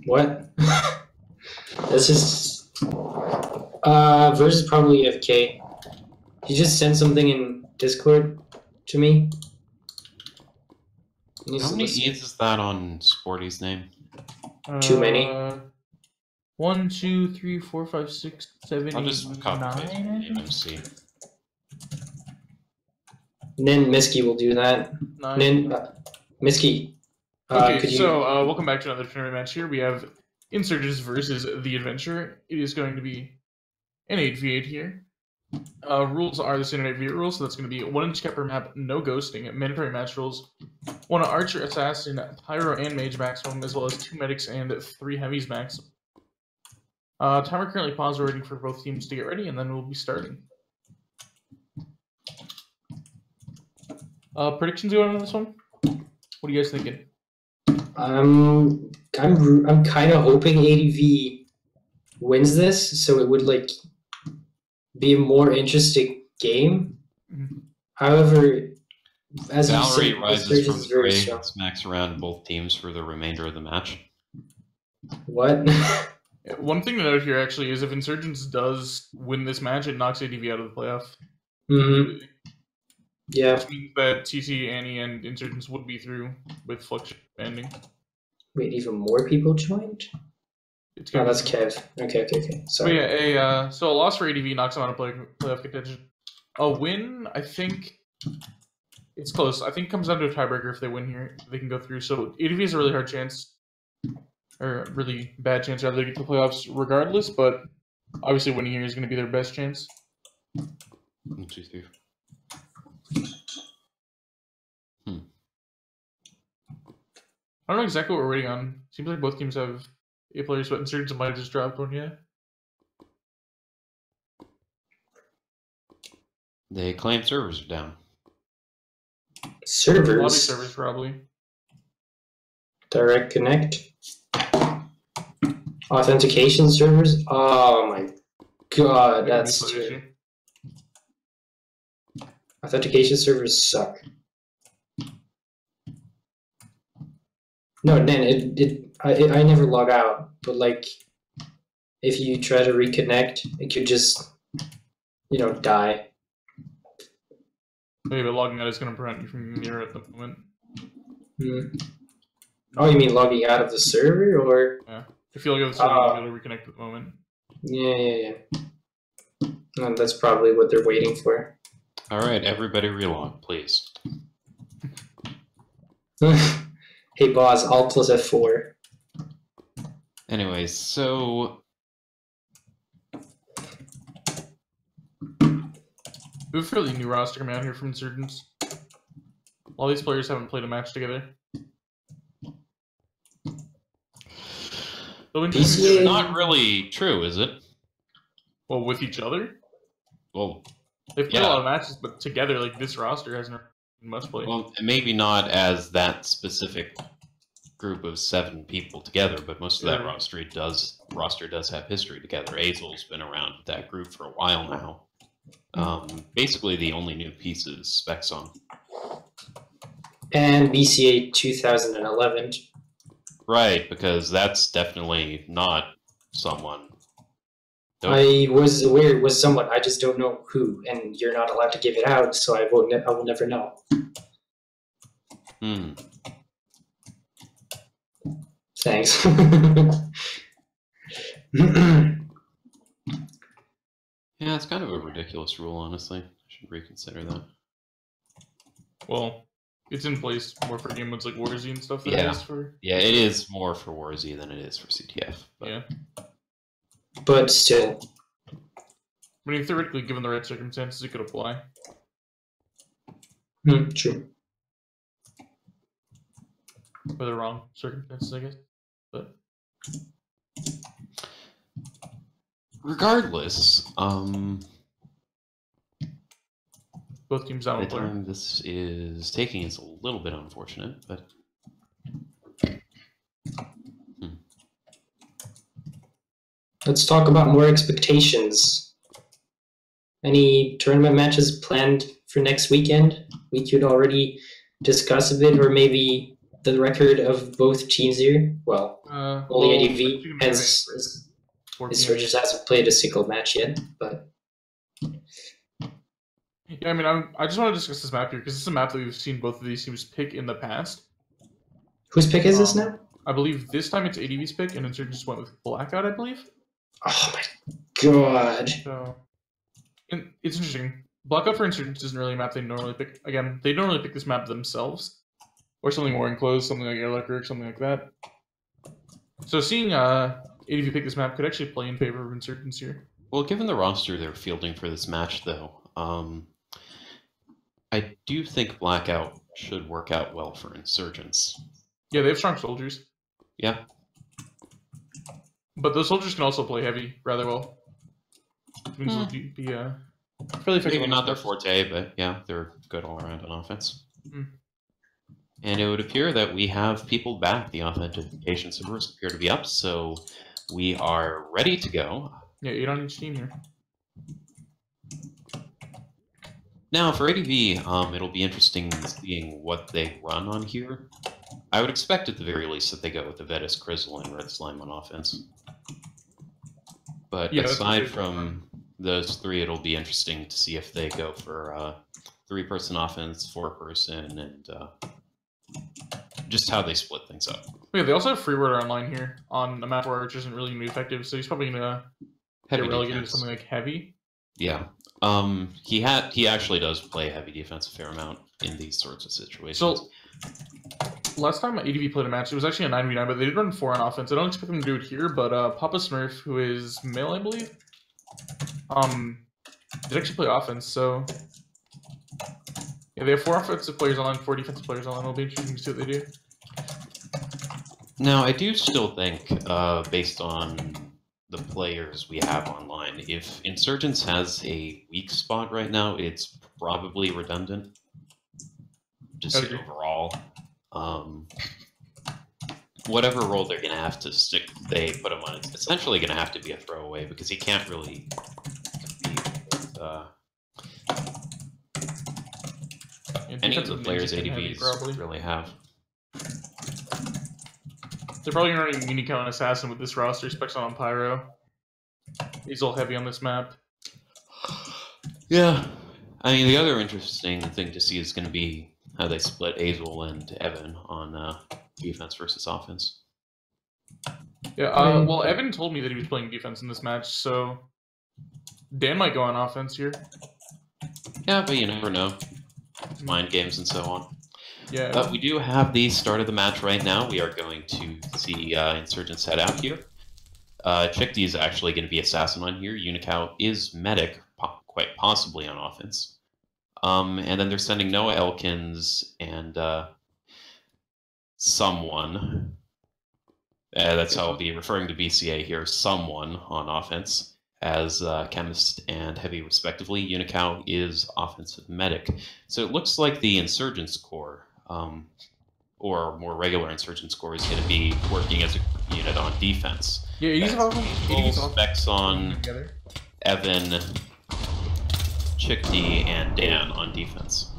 What? That's just versus probably FK. He just sent something in Discord to me. How many E's is that on Sporty's name? Too many. 1, 2, 3, 4, 5, 6, 7, I'll 8, just copy 9. MC. And then Miski will do that. 9. And then Miski. Okay, so welcome back to another tournament match here. We have Insurgents versus The Adventure. It is going to be an 8v8 here. Rules are the standard 8v8 rules, so that's going to be 1 inch cap per map, no ghosting, mandatory match rules, 1 archer, assassin, pyro, and mage maximum, as well as 2 medics and 3 heavies maximum. Timer currently paused. We're waiting for both teams to get ready, and then we'll be starting. Predictions going on this one? What are you guys thinking? I'm kind of hoping ADV wins this, so it would like be a more interesting game. Mm-hmm. However, as Valerie you said, rises from the grave strong. and smacks around both teams for the remainder of the match. What? One thing to note here actually is if Insurgents does win this match, it knocks ADV out of the playoff. Mm-hmm. Yeah. Which means that TC, Annie, and Insurgents would be through with Flux ending. Wait, even more people joined? Oh, that's Kev. Okay. Sorry. But yeah, so a loss for ADV knocks them out of playoff contention. A win, I think, it's close. I think it comes down to a tiebreaker if they win here. They can go through. So ADV has a really hard chance, or a really bad chance rather to get to the playoffs regardless, but obviously winning here is going to be their best chance. 1, 2, 3. I don't know exactly what we're waiting on. Seems like both teams have 8 players, but Insurgents might have just dropped one yet. They claim servers are down. Servers? Lobby servers, probably. Direct connect. Authentication servers? Oh my god, that's true. Authentication servers suck. No, then I never log out, but like if you try to reconnect, it could just die. Maybe logging out is going to prevent you from near at the moment. Oh, you mean logging out of the server, or? Yeah. If you log out of the server, you'll be able to reconnect at the moment. Yeah. No, that's probably what they're waiting for. All right, everybody relog, please. Hey boss, Alt plus F4. Anyways, so we have a fairly new roster coming out here from Insurgents. All these players haven't played a match together. It's not really true, is it? Well, with each other? Well, they've played a lot of matches, but together, like this roster hasn't much played. Well, maybe not as that specific group of 7 people together, but most of that roster does have history together. Azel's been around with that group for a while now. Basically, the only new piece is Spexon. And BCA 2011. Right, because that's definitely not someone. I was aware it was someone, I just don't know who, and you're not allowed to give it out, so I will never know. Thanks. Yeah, it's kind of a ridiculous rule, honestly. I should reconsider that. Well, it's in place more for game modes like Warzy and stuff than Yeah. it is for... Yeah, it is more for Warzy than it is for CTF. But... Yeah. But still. I mean, theoretically, given the right circumstances, it could apply. True. For the wrong circumstances, I guess. But regardless, both teams down the a player. time this is taking is a little bit unfortunate, but Let's talk about more expectations. Any tournament matches planned for next weekend? We could already discuss a bit, or maybe the record of both teams here. Well, Only well, ADV has 4 p.m. Insurgents hasn't played a single match yet, but Yeah, I mean, I just want to discuss this map here because this is a map that we've seen both of these teams pick in the past. whose pick is this now? I believe this time it's ADV's pick, and Insurgents went with Blackout, I believe. Oh my god! So, and it's interesting. Blackout for Insurgents isn't really a map they normally pick. Again, they don't really pick this map themselves, or something more enclosed, something like Airlock Rig, something like that. So seeing ADV pick this map could actually play in favor of Insurgents here. Well, given the roster they're fielding for this match, though, I do think Blackout should work out well for Insurgents. Yeah, they have strong soldiers. Yeah. But those soldiers can also play heavy rather well. It means they'll be fairly effective. Maybe not their forte, but yeah, they're good all around on offense. Mm. And it would appear that we have people back. The authentication servers appear to be up, so we are ready to go. Yeah, 8 on each team here. Now, for ADV, it'll be interesting seeing what they run on here. I would expect at the very least that they go with the Vetus, Crizzle, and Red Slime on offense. But yeah, aside from those three, it'll be interesting to see if they go for 3-person offense, 4-person, and just how they split things up. Yeah, they also have Freewater online here on a map where Archer isn't really going to be effective, so he's probably going to get relegated to something like heavy. Yeah. He actually does play heavy defense a fair amount in these sorts of situations. So last time ADV played a match, it was actually a 9v9, but they did run 4 on offense. I don't expect them to do it here, but Papa Smurf, who is male, I believe, did actually play offense. So yeah, they have 4 offensive players online, 4 defensive players online. It'll be interesting to see what they do. Now, I do still think, based on the players we have online, if Insurgents has a weak spot right now, it's probably redundant. Just overall. Whatever role they're going to have to stick, they put him on, it's essentially going to have to be a throwaway because he can't really compete with any of the players ADVs really have. They're probably going to run Unico and Assassin with this roster, Specs on Pyro. He's all heavy on this map. Yeah. I mean, the other interesting thing to see is going to be how they split Azel and Evan on defense versus offense. Yeah, well, Evan told me that he was playing defense in this match, so Dan might go on offense here. Yeah, but you never know. Mind games and so on. Yeah. But we do have the start of the match right now. We are going to see Insurgents head out here. Chickdee is actually going to be Assassin on here. Unicow is Medic, quite possibly on offense. And then they're sending Noah Elkins and someone. That's how I'll be referring to BCA here. Someone on offense as Chemist and Heavy respectively. Unicow is Offensive Medic. So it looks like the Insurgents Corps, or more regular Insurgents Corps, is going to be working as a unit on defense. Yeah, he's Specs on Evan, Chickdee, and Dan on defense.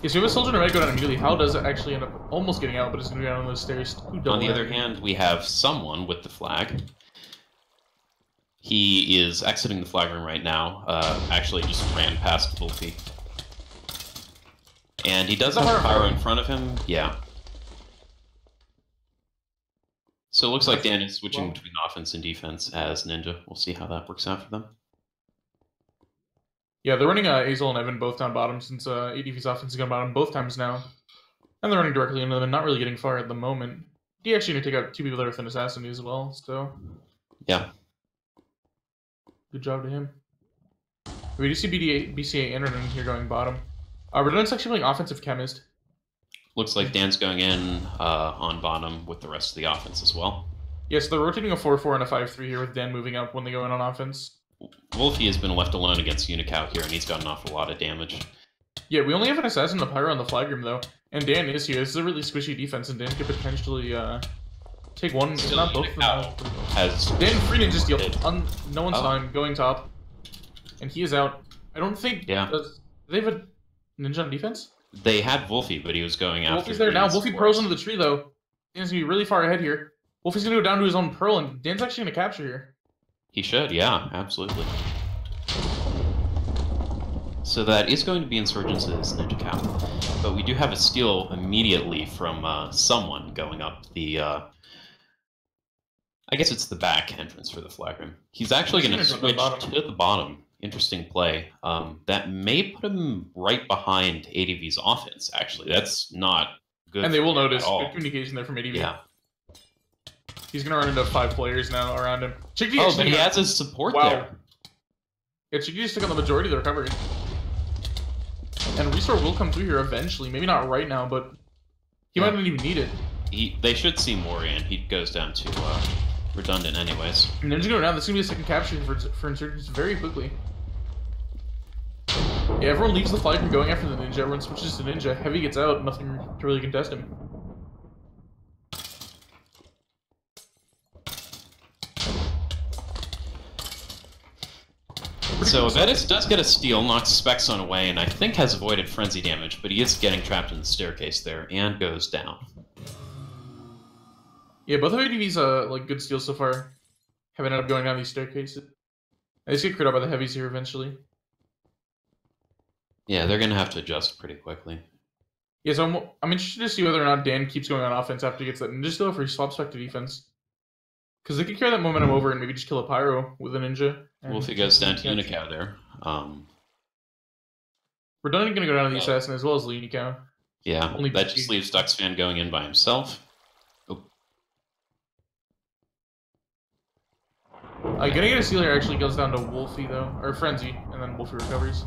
Yeah, so if a soldier might go down immediately, how does it actually end up almost getting out, but it's going to be down on those stairs? On the other hand, we have someone with the flag. He is exiting the flag room right now. Actually, just ran past Wolfie. And he does have a pyro in front of him. Yeah. So it looks like Dan is switching between offense and defense as Ninja. We'll see how that works out for them. Yeah, they're running Azel and Evan both down bottom since ADV's offense has gone bottom both times now. And they're running directly into them, not really getting far at the moment. He actually going to take out 2 people there with an assassin as well, so. Yeah. Good job to him. We do see BCA and Renan here going bottom. Renan's actually playing offensive chemist. Looks like Dan's going in on bottom with the rest of the offense as well. Yeah, so they're rotating a 4-4 and a 5-3 here with Dan moving up when they go in on offense. Wolfie has been left alone against Unicow here, and he's got an awful lot of damage. Yeah, we only have an assassin and a pyro on the flag room, though. And Dan is here. This is a really squishy defense, and Dan could potentially take one, if not both of them. Dan free ninja steal on no one's time, going top. And he is out. I don't think... Yeah. Do they have a ninja on defense? They had Wolfie, but he was going after... Wolfie's there now. Wolfie pros into the tree, though. Dan's going to be really far ahead here. Wolfie's gonna go down to his own Pearl, and Dan's actually gonna capture here. He should, yeah, absolutely. So that is going to be Insurgents' Ninja Cap. But we do have a steal immediately from someone going up the... I guess it's the back entrance for the flag room. He's actually going to switch to the bottom. Interesting play. That may put him right behind ADV's offense, actually. That's not good. And they will notice. Good communication there from ADV. Yeah. He's going to run into 5 players now around him. Chickadee but he has his support there. Yeah, Chickadee just took on the majority of the recovery. And Restore will come through here eventually. Maybe not right now, but he might not even need it. They should see more in. He goes down to redundant anyways. Ninja go down. This is going to be a second capture for Insurgents very quickly. Yeah, everyone leaves the flag from going after the Ninja. Everyone switches to Ninja. Heavy gets out. Nothing to really contest him. So Vetus does get a steal, knocks Spexon away, and I think has avoided frenzy damage, but he is getting trapped in the staircase there and goes down. Yeah, both of ADV's like good steals so far have ended up going down these staircases. They just get crit out by the heavies here eventually. Yeah, they're gonna have to adjust pretty quickly. Yeah, so I'm interested to see whether or not Dan keeps going on offense after he gets that ninja steal, or if he swaps back to defense. Because they could carry that momentum over and maybe just kill a Pyro with a ninja. Wolfie goes down to Unicow there. Redundant gonna go down to the assassin as well as the Unicow. Yeah, that just leaves Duxfan going in by himself. Getting a steal here actually goes down to Wolfie though, or Frenzy, and then Wolfie recovers.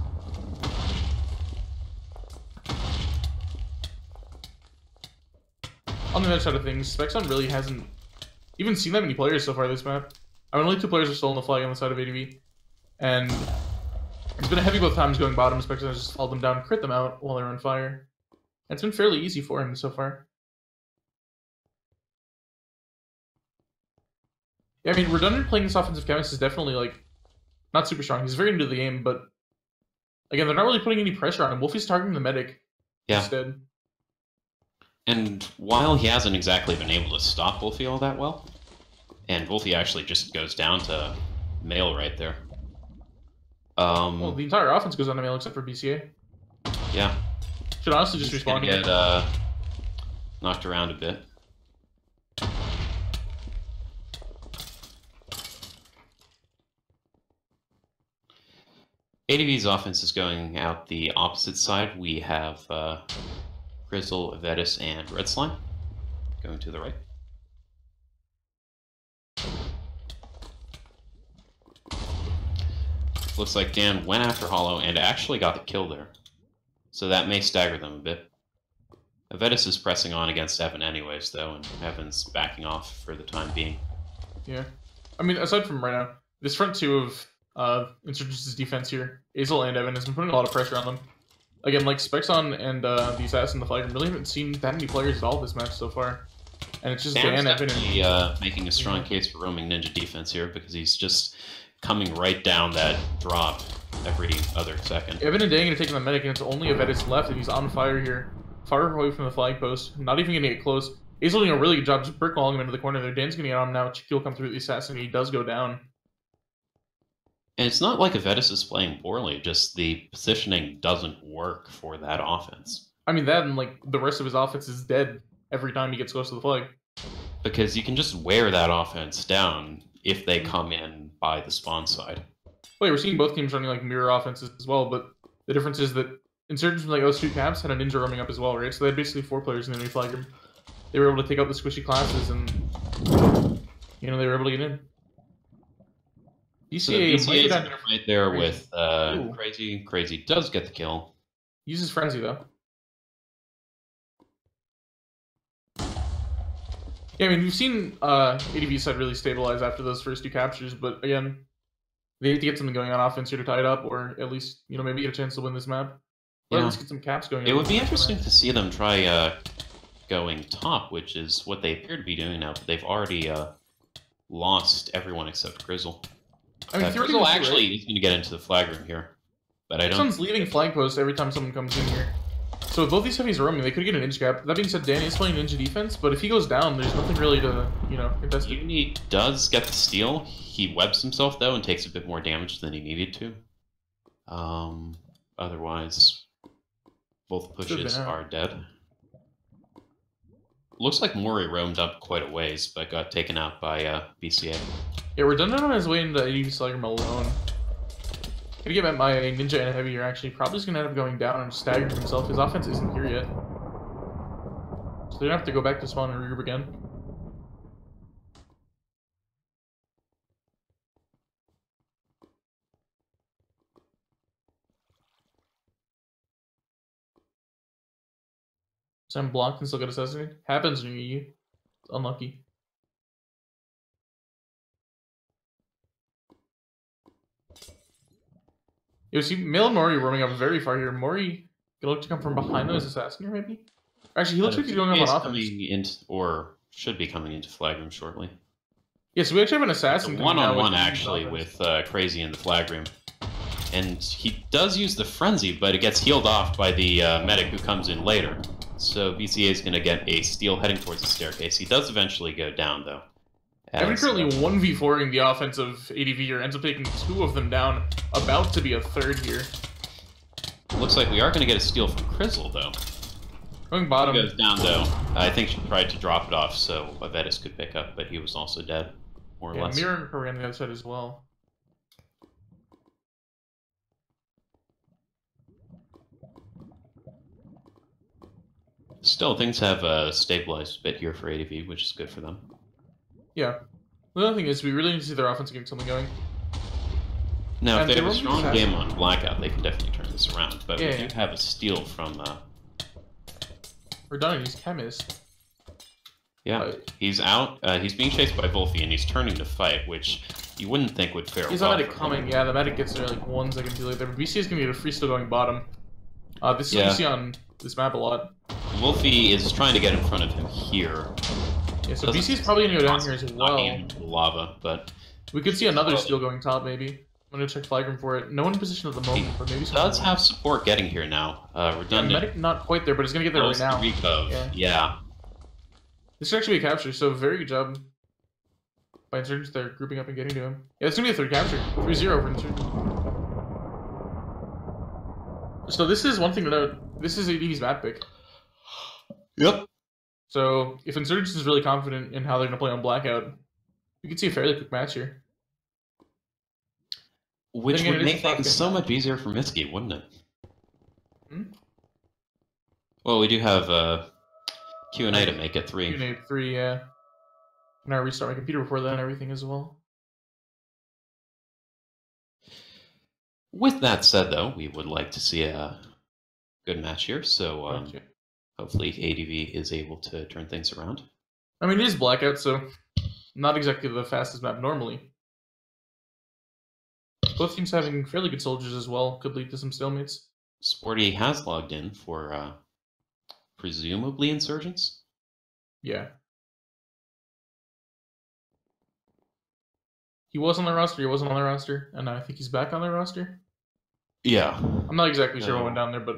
On the other side of things, Spexon really hasn't even seen that many players so far this map. I mean, only 2 players are still on the flag on the side of ADV. And it's been a heavy both times going bottom. Spexon has just followed them down, crit them out while they're on fire. And it's been fairly easy for him so far. Yeah, I mean, Redundant playing this offensive chemist is definitely, like, not super strong. He's very into the game, but again, they're not really putting any pressure on him. Wolfie's targeting the medic instead. And while he hasn't exactly been able to stop Wolfie all that well, and Wolfie actually just goes down to Mail right there. Well, the entire offense goes on to Mail except for BCA. Yeah. Should honestly just respawn. Get knocked around a bit. ADV's offense is going out the opposite side. We have Grizzle, Vetus, and Red Slime going to the right. Looks like Dan went after Hollow and actually got the kill there. So that may stagger them a bit. Vetus is pressing on against Evan anyways, though, and Evan's backing off for the time being. Yeah. I mean, aside from right now, this front 2 of Insurgents' defense here, Azel and Evan, has been putting a lot of pressure on them. Again, like Spexon and the Assassin, the Flag, really haven't seen that many players at all this match so far. And it's just Dan, Evan, and... making a strong case for roaming ninja defense here, because he's just coming right down that drop every other second. Evan and Dan are going to take on the medic, and it's only a Vetus left, and he's on fire here. Far away from the flag post, not even going to get close. Azel doing a really good job just brickballing him into the corner there. Dan's going to get on him now. Chicky will come through the Assassin, and he does go down. And it's not like Vetus is playing poorly, just the positioning doesn't work for that offense. I mean, that and like the rest of his offense is dead every time he gets close to the flag. Because you can just wear that offense down if they come in by the spawn side. Well, yeah, we're seeing both teams running like mirror offenses as well, but the difference is that Insurgents from like those 2 caps had a ninja roaming up as well, right? So they had basically 4 players in the enemy flag room. They were able to take out the squishy classes and, you know, they were able to get in. BCA is going to fight there with Crazy. Crazy does get the kill. Uses Frenzy, though. Yeah, I mean, we've seen ADV side really stabilize after those first 2 captures, but again, they need to get something going on offense here to tie it up, or at least, you know, maybe get a chance to win this map. Or at least get some caps going. It would be interesting to see them try going top, which is what they appear to be doing now, but they've already lost everyone except Grizzle. I mean, Grizzle actually is going to get into the flag room here, but I don't... Someone's leaving flag post every time someone comes in here. So both these heavies are roaming. They could get an ninja gap. That being said, Danny is playing ninja defense, but if he goes down, there's nothing really to, contest it. Uni does get the steal. He webs himself, though, and takes a bit more damage than he needed to. Otherwise, both pushes are dead. Looks like Mori roamed up quite a ways, but got taken out by BCA. Yeah, Redundant on his way into ADV Slagram alone. Gonna get my ninja and a heavy are actually probably just gonna end up going down and staggering himself. His offense isn't here yet. So they're gonna have to go back to spawn and regroup again. So I'm blocked and still get assassinated. Happens when you It's unlucky. You see Male and Mori roaming up very far here. Mori gonna look to come from behind those assassin here, maybe? Actually, he looks like he's going up on offense. Or should be coming into flag room shortly. Yeah, so we actually have an assassin. One-on-one actually with Crazy in the flag room. And he does use the frenzy, but it gets healed off by the medic who comes in later. So BCA is going to get a steal heading towards the staircase. He does eventually go down, though. Evan currently 1v4ing the offensive ADV here, ends up taking 2 of them down, about to be a 3rd here. Looks like we are going to get a steal from Crizzle, though. Going bottom. He goes down, though. I think she tried to drop it off so Avedis could pick up, but he was also dead, more or less. Mirror and Curry on the other side as well. Still, things have stabilized a bit here for ADV, which is good for them. Yeah. The other thing is, we really need to see their offense getting something going. Now, if they have a strong game on Blackout, they can definitely turn this around. But we do have a steal from... Redundant, he's Chemist. Yeah, he's out. He's being chased by Wolfie, and he's turning to fight, which you wouldn't think would fare well. He's a medic coming. Yeah, the medic gets there like 1 second too late there. But BC is going to get a free steal going bottom. This is what you see on this map a lot. Wolfie is trying to get in front of him here. Yeah, so BC is probably going to go down here as well. Into lava, but we could see another steal going top, maybe. I'm going to check flag room for it. No one in position at the moment, but maybe does have support getting here now. Redundant. Yeah, medic not quite there, but it's going to get there right now. Yeah. This should actually be a capture, so very good job by Insurgents. They're grouping up and getting to him. Yeah, it's going to be a 3rd capture. 3-0 for Insurgents. So this is one thing to note. This is ADV's map pick. Yep. So if Insurgents is really confident in how they're going to play on Blackout, we could see a fairly quick match here. Which would make things so much easier for Mitsuki, wouldn't it? Hmm? Well, we do have Q&A to make at 3. Q&A at 3, yeah. And I restart my computer before that and everything as well. With that said, though, we would like to see a good match here, so hopefully ADV is able to turn things around. I mean, it is Blackout, so not exactly the fastest map normally. Both teams having fairly good soldiers as well could lead to some stalemates. Sporty has logged in for presumably Insurgents. Yeah. He was on the roster, he wasn't on the roster, and I think he's back on the roster. Yeah. I'm not exactly sure what went down there, but...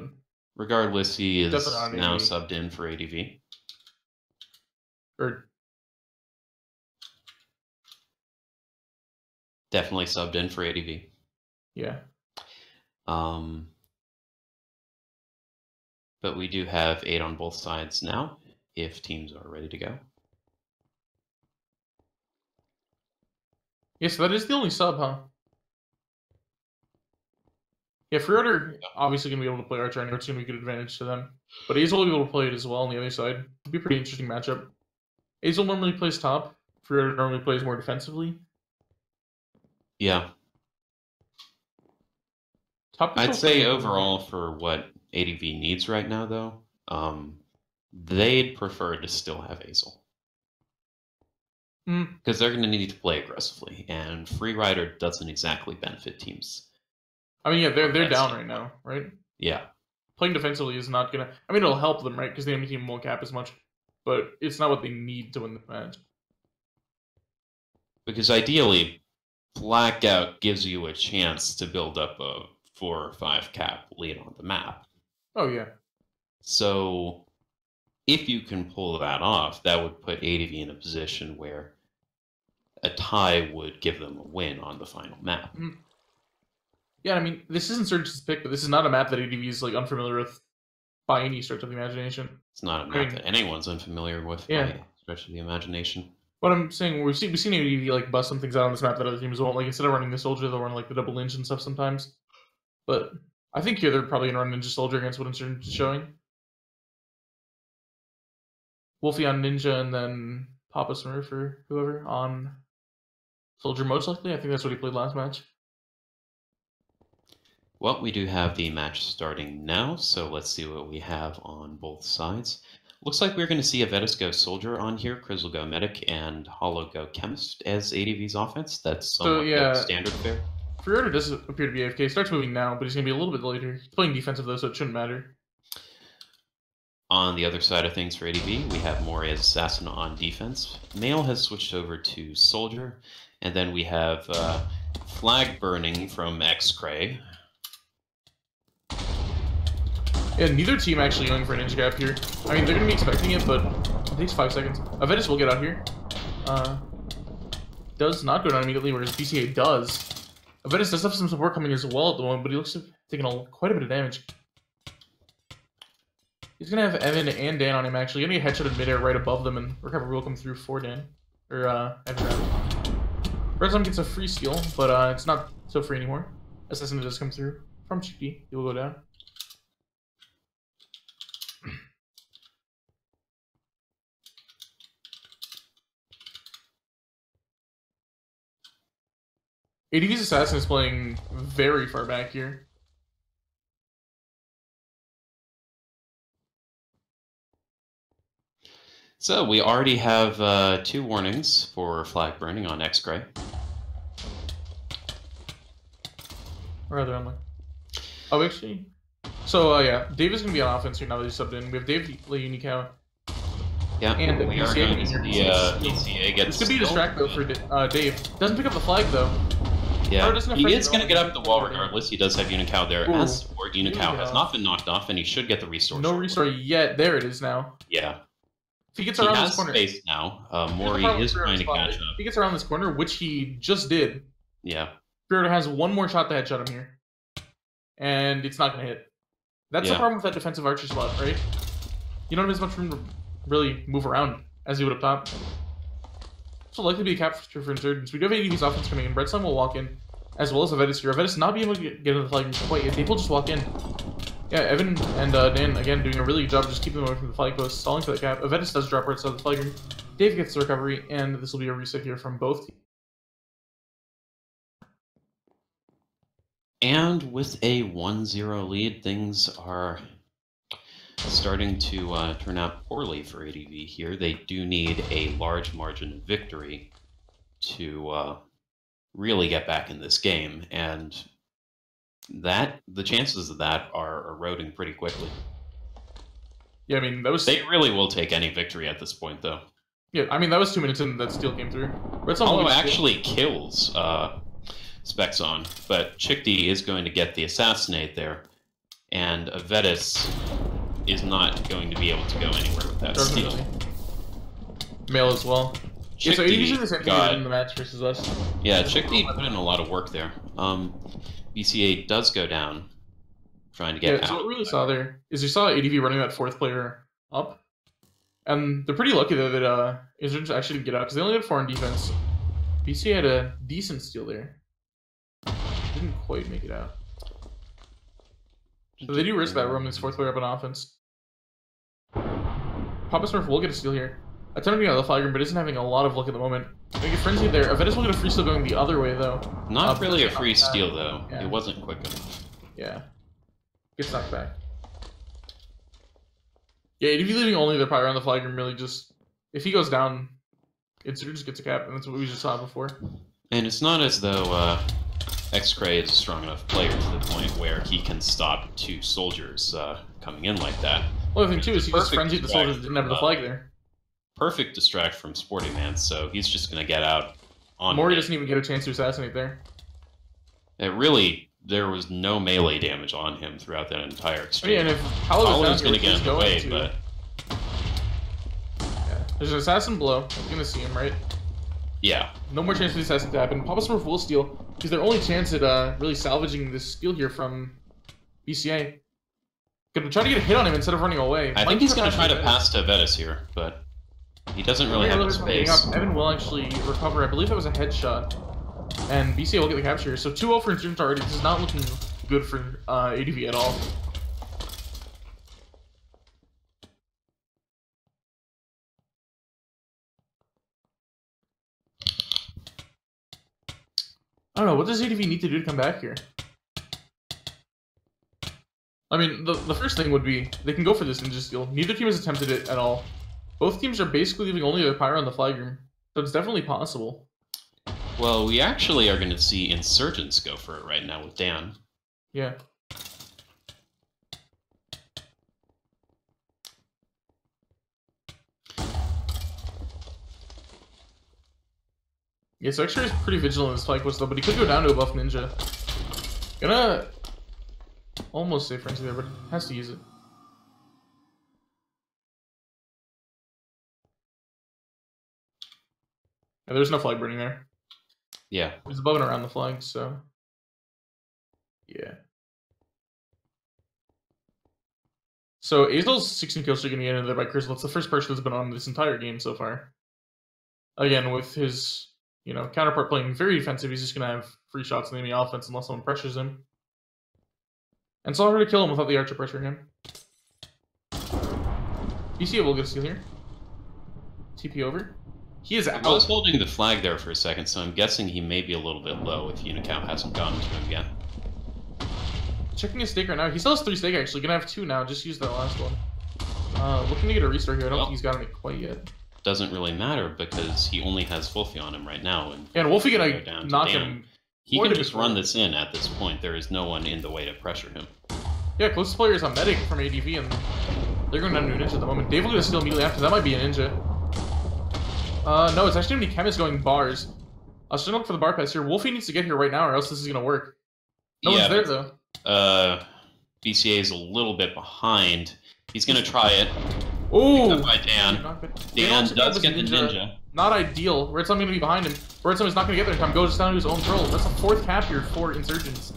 Regardless, he is now subbed in for ADV. Definitely subbed in for ADV. Yeah. But we do have 8 on both sides now, if teams are ready to go. Yeah, so that is the only sub, huh? Yeah, Freeorder obviously going to be able to play Archer. I know it's going to be a good advantage to them. But Azel will be able to play it as well on the other side. It'll be a pretty interesting matchup. Azel normally plays top. Freeorder normally plays more defensively. Yeah. I'd say overall for what ADV needs right now, though, they'd prefer to still have Azel. Because they're going to need to play aggressively, and Freerider doesn't exactly benefit teams. I mean, yeah, they're down right now, right? Yeah. Playing defensively is not going to... I mean, it'll help them, right? Because the enemy team won't cap as much. But it's not what they need to win the match. Because ideally, Blackout gives you a chance to build up a 4 or 5 cap lead on the map. Oh, yeah. So if you can pull that off, that would put ADV in a position where a tie would give them a win on the final map. Yeah, I mean, this isn't Insurgents' pick, but this is not a map that ADV is like unfamiliar with by any stretch of the imagination. It's not a map that anyone's unfamiliar with by any stretch of the imagination. What I'm saying, we've seen ADV like bust some things out on this map that other teams won't. Like instead of running the soldier, they'll run like the double ninja and stuff sometimes. But I think here they're probably gonna run ninja soldier against what Insurgents is showing. Wolfie on ninja and then Papa Smurf or whoever on soldier most likely. I think that's what he played last match. Well, we do have the match starting now, so let's see what we have on both sides. Looks like we're going to see Avedis go Soldier on here, Krizzle go Medic, and Hollow go Chemist as ADV's offense. That's somewhat standard fare. Freorder does appear to be AFK. He starts moving now, but he's going to be a little bit later. He's playing defensive though, so it shouldn't matter. On the other side of things for ADV, we have Mori as Assassin on defense. Mail has switched over to Soldier, and then we have Flag Burning from X-Cray. Yeah, neither team actually going for a ninja gap here. I mean, they're going to be expecting it, but it takes 5 seconds. Avedis will get out here. Does not go down immediately, whereas BCA does. Avedis does have some support coming as well at the moment, but he looks to have taken quite a bit of damage. He's going to have Evan and Dan on him, actually. Going to get headshotted midair right above them, and recovery will come through for Dan. Or, Evan, rather. Redzone gets a free steal, but it's not so free anymore. Assassin does come through from Chicky. He will go down. ADV's Assassin is playing very far back here. So we already have 2 warnings for Flag Burning on X-Cray. Or rather, I'm like, oh, actually. So, yeah, Dave is going to be on offense here now that he's subbed in. We have Dave, Unicow. Yeah, and we are going to see BCA get this could be a distract, though, for Dave. Doesn't pick up the flag, though. Yeah, he is going to get up the wall regardless. He does have Unicow there as support. Unicow has not been knocked off, and he should get the restore. No restore yet. There it is now. Yeah. If he gets around he this corner. Space now. Mori is trying to catch up. If he gets around this corner, which he just did. Yeah. Freorder has one more shot to headshot him here. And it's not going to hit. That's the problem with that defensive archer slot, right? You don't have as much room to really move around as you would up top. This will likely be a capture for Insurgents. We do have ADV's offense coming in. Breadstone will walk in, as well as Avedis here. Avedis not be able to get into the flag quite yet. They will just walk in. Yeah, Evan and Dan, again, doing a really good job just keeping them away from the flag post, stalling for the cap. Avedis does drop right side of the flag room. Dave gets the recovery, and this will be a reset here from both teams. And with a 1-0 lead, things are starting to turn out poorly for ADV here. They do need a large margin of victory to really get back in this game, and the chances of that are eroding pretty quickly. Yeah, I mean, that was... They really will take any victory at this point, though. Yeah, I mean, that was 2 minutes in that steal came through. Hollow actually kills Spexon, but Chickdee is going to get the assassinate there, and Avedis is not going to be able to go anywhere with that steal. Mail as well. Yeah, so ADV's the same thing in the match versus us. Yeah, Chickdee put in a lot of work there. BCA does go down, trying to get out. So what we really saw there is you saw ADV running that 4th player up, and they're pretty lucky that Insurgents actually didn't get out, because they only had 4 on defense. BCA had a decent steal there. Didn't quite make it out. So they do risk that roam this 4th player up on offense. Papa Smurf will get a steal here. Attempting out of the flag room, but isn't having a lot of luck at the moment. They get frenzied there. Avedis will get a free steal going the other way, though. Not really a free steal, though. Yeah. It wasn't quick enough. Yeah. Gets knocked back. Yeah, ADV leaving only the pyro on the flag room really just... If he goes down, Insurgents gets a cap, and that's what we just saw before. And it's not as though X-Cray is a strong enough player to the point where he can stop 2 soldiers coming in like that. Well, the thing, too, is he just frenzied the soldiers that didn't have the flag there. Perfect distract from Sporty Man, so he's just going to get out on... Mori doesn't even get a chance to assassinate there. It really there was no melee damage on him throughout that entire exchange. And if Paolo's going to get in the way, but... Yeah. There's an assassin below. I'm going to see him, right? Yeah. No more chance for the assassin to happen. Papa Smurf will steal, because their only chance at really salvaging this steal here from BCA. Gonna try to get a hit on him instead of running away. I think he's going to try to pass to Vetus here, but he doesn't really have the space. Evan will actually recover. I believe that was a headshot. And BCA will get the capture. So 2-0 for Insurgents already. This is not looking good for ADV at all. I don't know. What does ADV need to do to come back here? I mean, the first thing would be they can go for this ninja steal. Neither team has attempted it at all. Both teams are basically leaving only their pyro on the flag room. So it's definitely possible. Well, we actually are going to see Insurgents go for it right now with Dan. Yeah. Yeah, so X-Ray is pretty vigilant in this flag push though, but he could go down to a buff ninja. Gonna almost save frenzy there, but has to use it. Yeah, there's no flag burning there. Yeah. It's above and around the flag, so... Yeah. So Azel's 16 kills streak gonna get into there by Crystal. It's the first person that's been on this entire game so far. Again, with his, you know, counterpart playing very defensive, he's just gonna have free shots in the enemy offense unless someone pressures him. And so already kill him without the archer pressuring him. BCA will get a steal here. TP over. He is out. I was holding the flag there for a second, so I'm guessing he may be a little bit low if Unicap hasn't gotten to him yet. Checking his stake right now. He still has 3 stake actually. Gonna have 2 now. Just use that last one. Looking to get a restart here. I don't think he's gotten it quite yet. Doesn't really matter because he only has Wolfie on him right now. And Wolfie gonna knock him. He can just run this in at this point. There is no one in the way to pressure him. Yeah, closest player is on Medic from ADV, and they're going down to a ninja at the moment. Dave will get a steal immediately after. That might be a ninja. No, it's actually going to be Chemist going bars. I'll stand up for the bar pass here. Wolfie needs to get here right now, or else this is going to work. No one's there, though. BCA is a little bit behind. He's going to try it. Ooh! By Dan. Dan does get the ninja. Not ideal. Redstone going to be behind him. Redstone is not going to get there in time. Goes down to his own troll. That's the 4th cap here for Insurgents.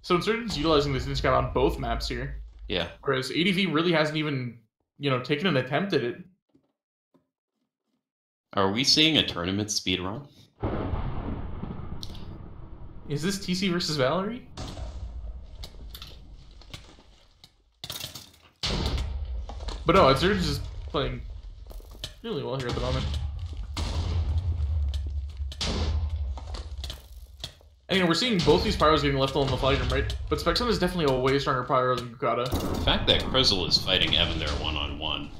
So Insurgents utilizing this ninja cap on both maps here. Yeah. Whereas ADV really hasn't even, you know, taken an attempt at it. Are we seeing a tournament speedrun? Is this TC versus Valerie? But no, Insurgents is playing really well here at the moment. And you know, we're seeing both these pyros getting left on the flag room, right? But Spexon is definitely a way stronger pyro than Gukata. The fact that Krizzle is fighting Evan there one-on-one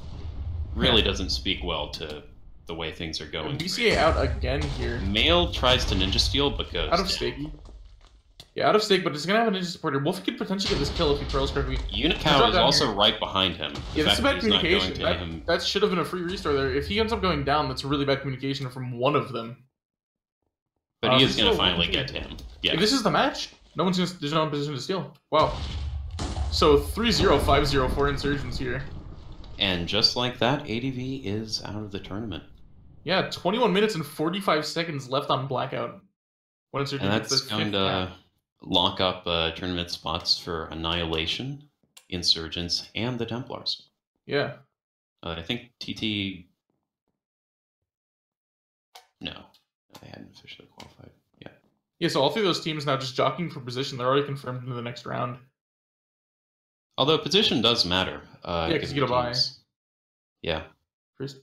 really doesn't speak well to the way things are going. And BCA out again here. Mail tries to ninja steal but goes out of stake. Yeah, out of stake, but it's gonna have a ninja supporter. Wolf could potentially get this kill if he pearls correctly. Unicao is also right behind him. Yeah, that's bad communication. That should have been a free restore there. If he ends up going down, that's really bad communication from one of them. But he is going to finally get to him. Yeah. If this is the match, there's no one in position to steal. Wow. So 3-0, 5-0 for Insurgents here. And just like that, ADV is out of the tournament. Yeah, 21 minutes and 45 seconds left on Blackout. And that's going to lock up tournament spots for Annihilation, Insurgents, and the Templars. Yeah. I think TT... No. They hadn't officially qualified. Yeah. Yeah, so all 3 of those teams now just jockeying for position. They're already confirmed into the next round. Although position does matter. Yeah, because you get a bye. Yeah. First.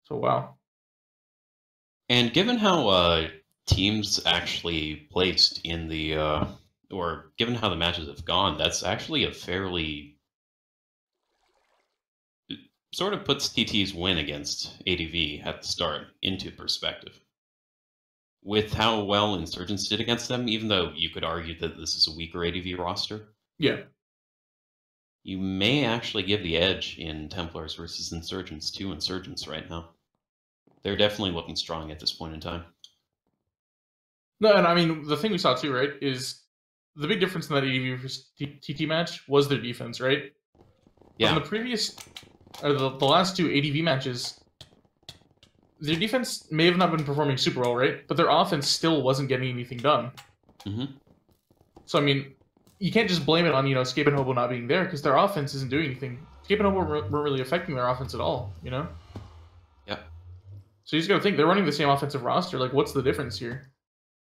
So, wow. And given how teams actually placed in the... or given how the matches have gone, that's actually a fairly... sort of puts TT's win against ADV at the start into perspective. With how well Insurgents did against them, even though you could argue that this is a weaker ADV roster. Yeah. You may actually give the edge in Templars versus Insurgents to Insurgents right now. they're definitely looking strong at this point in time. No, and I mean, the thing we saw too, right, is the big difference in that ADV versus TT match was their defense, right? Yeah. In the previous, or the last two ADV matches, their defense may have not been performing super well, right? But their offense still wasn't getting anything done. Mm-hmm. So, I mean, you can't just blame it on, Escape and Hobo not being there, because their offense isn't doing anything. Escape and Hobo weren't really affecting their offense at all, Yep. So you just gotta think, they're running the same offensive roster. Like, what's the difference here?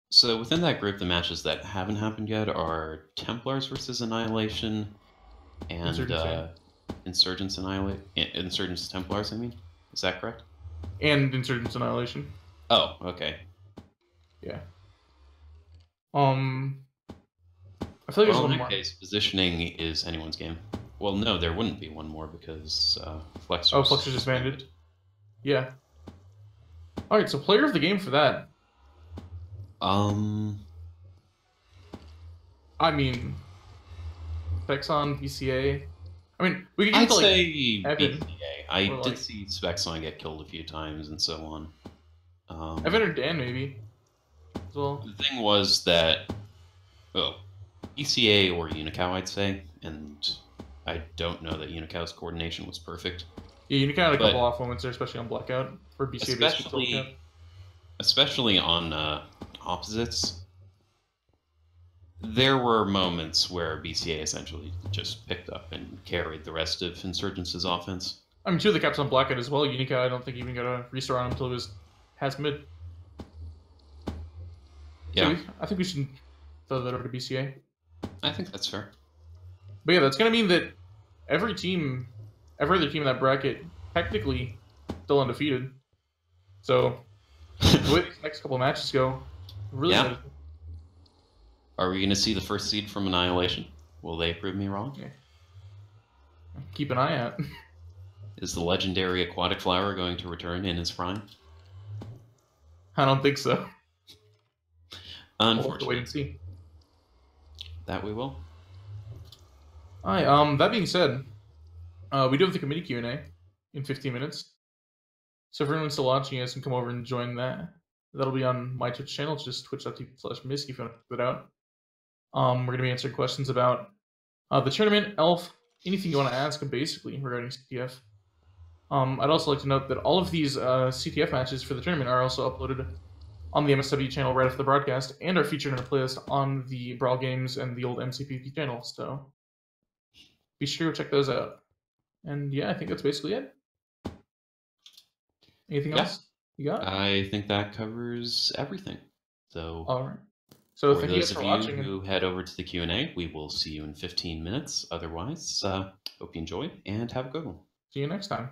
So within that group, the matches that haven't happened yet are Templars versus Annihilation and Insurgents Insurgents Templars, I mean. Is that correct? And Insurgents Annihilation. Oh, okay. Yeah. I feel like there's one in more. that case, positioning is anyone's game. Well, no, there wouldn't be one more because Flexor's... Oh, Flexor's disbanded. Yeah. Alright, so player of the game for that. I mean, Spexon, BCA. I mean, we could I'd like, say Evan, BCA. I did like, see Spexon get killed a few times and so on. Evan or Dan, maybe, as well. The thing was that, BCA or Unicow, I'd say, and I don't know that Unicow's coordination was perfect. Yeah, Unicow had a couple off moments there, especially on Blackout, for BCA especially on opposites. There were moments where BCA essentially just picked up and carried the rest of Insurgents' offense. I mean, two of the caps on Blackout as well. Unicow, I don't think even got a restore on him until it was has mid. Yeah. So I think we should throw that over to BCA. I think that's fair. But yeah, that's going to mean that every other team in that bracket, technically, still undefeated. So, the way these next couple of matches go, really good. Are we going to see the first seed from Annihilation? Will they prove me wrong? Yeah. Keep an eye out. Is the legendary Aquatic Flower going to return in his prime? I don't think so. Unfortunately. We'll have to wait and see. That we will. Alright, that being said, we do have the committee Q&A in 15 minutes. So if everyone's still watching, you guys can come over and join that. That'll be on my Twitch channel. It's just twitch.tv/Miski if you want to put it out. We're going to be answering questions about the tournament, Elf, anything you want to ask, basically, regarding CTF. I'd also like to note that all of these CTF matches for the tournament are also uploaded on the MSW channel right after the broadcast, and are featured in a playlist on the Brawl Games and the old MCPP channel, so be sure to check those out. And yeah, I think that's basically it. Anything else you got? I think that covers everything. So, all right. So for thank you guys for watching. Who head over to the Q&A, we will see you in 15 minutes. Otherwise, hope you enjoy and have a good one. See you next time.